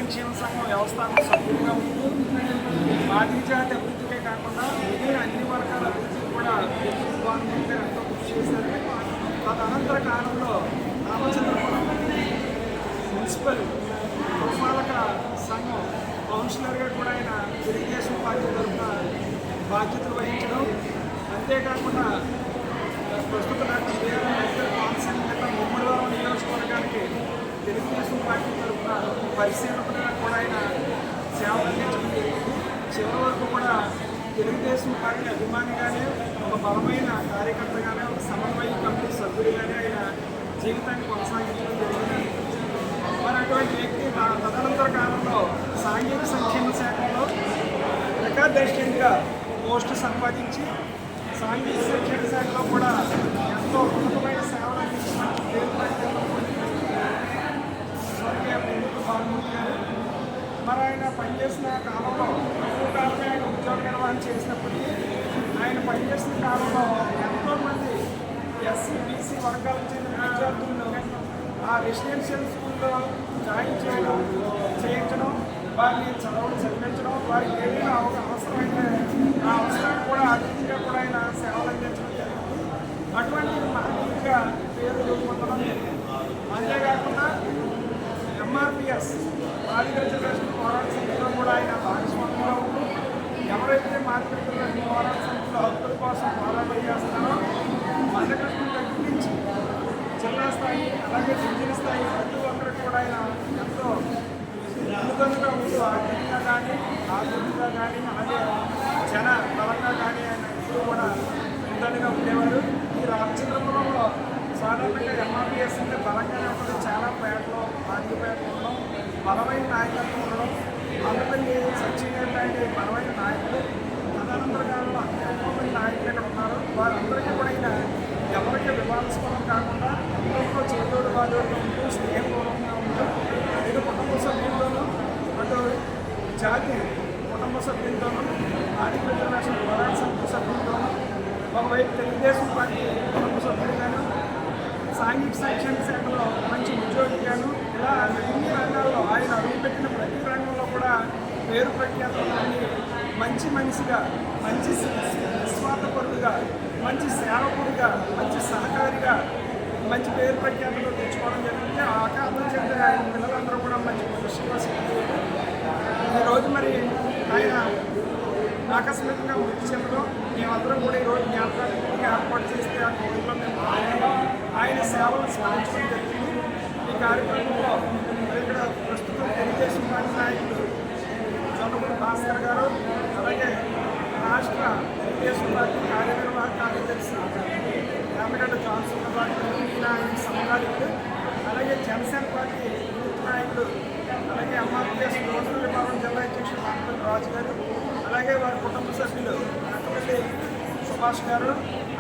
సంక్షేమ సంఘం వ్యవస్థాపక సభ్యులుగా ఉంటూ బాధిత జాతి అభివృద్ధికే కాకుండా మిగిలిన అన్ని వర్గాల అభివృద్ధికి కూడా గవర్నమెంట్ గారు ఎంతో కృషి చేశారు. తదనంతర కాలంలో రామచంద్రపురం మున్సిపల్ పురపాలక సంఘం కౌన్సిలర్గా కూడా ఆయన తెలుగుదేశం పార్టీ తరఫున బాధ్యతలు వహించడం, అంతేకాకుండా ప్రస్తుత డాక్టర్ బిఆర్ అంబేద్కర్ కోనసీమ ముమ్మడివరం నియోజకవర్గానికి తెలుగుదేశం పార్టీ తరఫున పరిశీలనగా కూడా ఆయన సేవలు అందించింది. చివరి వరకు కూడా తెలుగుదేశం పార్టీ అభిమానిగానే, ఒక బలమైన కార్యకర్తగానే, ఒక సమన్వయ కమిటీ సభ్యుడిగానే ఆయన జీవితాన్ని కొనసాగించడం జరిగింది. మరి అటువంటి వ్యక్తి తదనంతర కాలంలో సాంఘిక సంక్షేమ శాఖలో రికార్డ్ అసిస్టెంట్గా పోస్టు సంపాదించి సాంఘిక సంక్షేమ శాఖలో కూడా ఎంతో ఉన్నతమైన సేవలు అందించిన మరి ఆయన పనిచేసిన కాలంలో ఎక్కువ కాలమే ఆయన ఉద్యోగ నిర్వహణ చేసినప్పటికీ ఆయన పనిచేసిన కాలంలో ఎంతోమంది ఎస్సీ బీసీ వర్గాలకు చెందిన విద్యార్థులను ఆ రెసిడెన్షియల్ స్కూల్లో జాయిన్ చేయించడం, వారిని చదివించడం, వారికి ఏదైనా అవసరమైతే ఆ అవసరాన్ని కూడా అతిథిగా కూడా ఆయన సేవలు అందించడం జరిగింది. అటువంటి మహనీయుడిగా పేరు పొందడం జరిగింది. అంతేకాకుండా ఎంఆర్పిఎస్ బాలిక రిజర్వేషన్ పోరాట సమితిలో కూడా ఆయన భాగస్వామ్యంలో ఉంటూ ఎవరైతే బాలిక రిజర్వేషన్ పోరాట సమితిలో హక్కుల కోసం పోరాటం చేస్తున్నారో మందకృష్ణ దగ్గర నుంచి జిల్లా స్థాయి అలాగే జిల్లా స్థాయి ప్రతి ఒక్కరికి కూడా ఆయన ఎంతో ఉన్నతంగా ఉంటూ ఆర్థికంగా కానీ ఆర్థికంగా కానీ అలాగే జన బలంగా కానీ ఆయన ఎప్పుడూ కూడా ఉన్నతంగా ఉండేవారు. ఈ రామచంద్రపురంలో సాధారణంగా ఎంఆర్పిఎస్ అంటే బలంగానే ఉండడం, చాలా పేటలో బాధ్యపేటలు ఉండడం, బలమైన నాయకత్వం ఉండడం, అందుకని సచిన్ లాంటి బలమైన నాయకులు తదనంతర కాలంలో ఎంతో మంది నాయకులు ఇక్కడ ఉన్నారు. వారందరికీ కూడా ఆయన ఎవరికి వివాదాస్పదం కాకుండా అందరితో చేదోడు వాదోడుగా ఉంటూ స్నేహపూర్వకంగా ఉంటూ ఇటు కుటుంబ సభ్యులతోనూ అటు జాతి కుటుంబ సభ్యులతోనూ బాలిక రిజర్వేషన్ పోరాట సమితి సభ్యులతోనూ ఒకవైపు తెలుగుదేశం పార్టీ కుటుంబ సభ్యులుగాను సాంఘిక సంక్షేమ శాఖలో మంచి ఉద్యోగిగాను ఇలా అన్ని రంగాల్లో ఆయన అడుగుపెట్టిన ప్రతి రంగంలో కూడా పేరు ప్రఖ్యాతులని మంచి మనిషిగా, మంచి నిస్వార్థపరుడుగా, మంచి సేవకుడిగా, మంచి సహకారిగా మంచి పేరు ప్రఖ్యాతులు తెచ్చుకోవడం జరిగింది. ఆ కారణం చేత ఆయన పిల్లలందరూ కూడా మంచి పొజిషన్లో ఈరోజు మరి ఆయన ఆకస్మికంగా మృతి చెందడం మేమందరం కూడా ఈరోజు జ్ఞాపకానికి ఏర్పాటు చేస్తే ఆ కోవిడ్లో మేము ఆయన సేవలు స్మరించడం జరిగింది. ఈ కార్యక్రమంలో ఇక్కడ ప్రస్తుతం తెలుగుదేశం పార్టీ నాయకులు చంద్రబాబు భాస్కర్ గారు, అలాగే రాష్ట్ర తెలుగుదేశం పార్టీ కార్యనిర్వాహక కార్యదర్శి రామగడ్డ జాన్సన్ గారు, ఆయన సమకాలికులు, అలాగే జనసేన పార్టీ యూత్ నాయకులు, అలాగే ఎంఆర్పిఎస్ నూతన విభాగం జిల్లా అధ్యక్షుడు మానపల్లి రాజు గారు, అలాగే వారి కుటుంబ సభ్యులు నక్కపల్లి సుభాష్ గారు,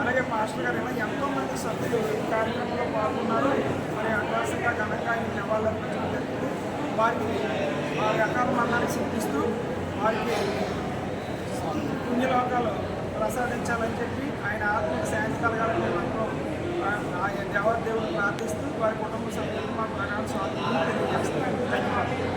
అలాగే మాస్టర్ గారు, ఇలా ఎంతోమంది సభ్యులు ఈ కార్యక్రమంలో పాల్గొన్నారు. మరి అడ్వాన్స్గా ఘనంగా ఆయన నివాళులర్పించడం జరిగింది. వారికి వారి అకాల మరణాన్ని సిద్ధిస్తూ వారికి పుణ్యలోకాలు ప్రసాదించాలని చెప్పి ఆయన ఆత్మకు శాంతి కలగాలని మాత్రం ఆయన దేవదేవుడు ప్రార్థిస్తూ వారి కుటుంబ సభ్యులకు మా ప్రగాఢ స్వాగతం తెలియజేస్తున్నాను. ధన్యవాదాలు.